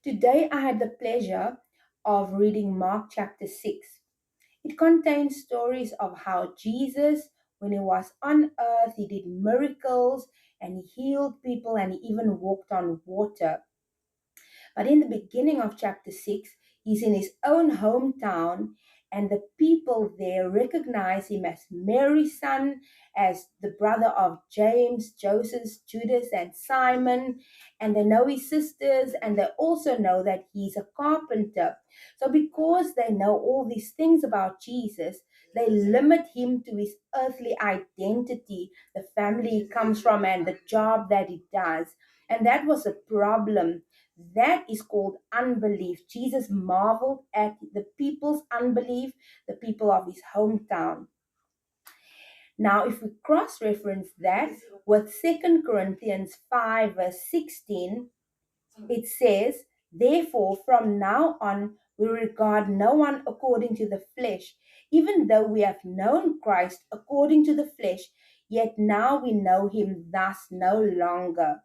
Today I had the pleasure of reading Mark chapter 6. It contains stories of how Jesus, when he was on earth, he did miracles and he healed people and he even walked on water. But in the beginning of chapter 6, he's in his own hometown, and the people there recognize him as Mary's son, as the brother of James, Joseph, Judas, and Simon. And they know his sisters, and they also know that he's a carpenter. So, because they know all these things about Jesus, they limit him to his earthly identity, the family he comes from, and the job that he does. And that was a problem. That is called unbelief. Jesus marveled at the people's unbelief, the people of his hometown. Now, if we cross reference that with 2 Corinthians 5, verse 16, it says, "Therefore, from now on, we regard no one according to the flesh. Even though we have known Christ according to the flesh, yet now we know him thus no longer."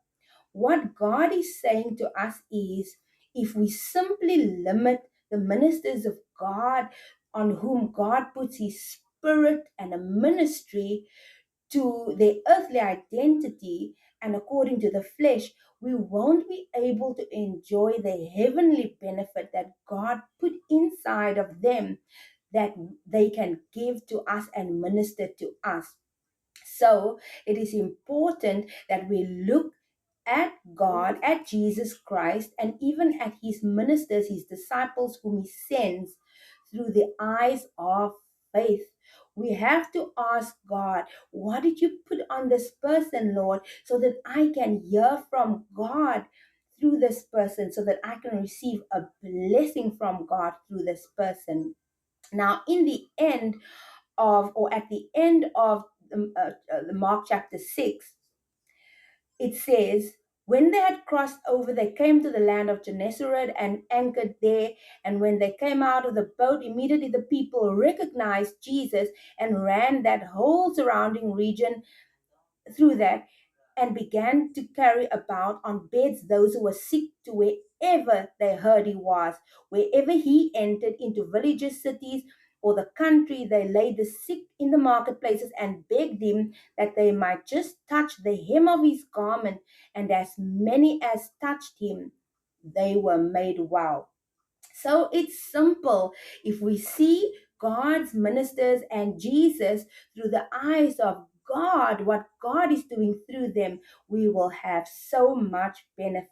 What God is saying to us is, if we simply limit the ministers of God on whom God puts his spirit and a ministry to their earthly identity and according to the flesh, we won't be able to enjoy the heavenly benefit that God put inside of them, that they can give to us and minister to us. So it is important that we look at God, at Jesus Christ, and even at his ministers, his disciples whom he sends, through the eyes of faith. We have to ask God, what did you put on this person, Lord, so that I can hear from God through this person, so that I can receive a blessing from God through this person. Now, in the end of, or at the end of the Mark chapter 6, it says, when they had crossed over, they came to the land of Gennesaret and anchored there. And when they came out of the boat, immediately the people recognized Jesus and ran that whole surrounding region through that, and began to carry about on beds those who were sick to wherever they heard he was. Wherever he entered, into villages, cities, or the country, they laid the sick in the marketplaces and begged him that they might just touch the hem of his garment. And as many as touched him, they were made well. So it's simple. If we see God's ministers and Jesus through the eyes of God, what God is doing through them, we will have so much benefit.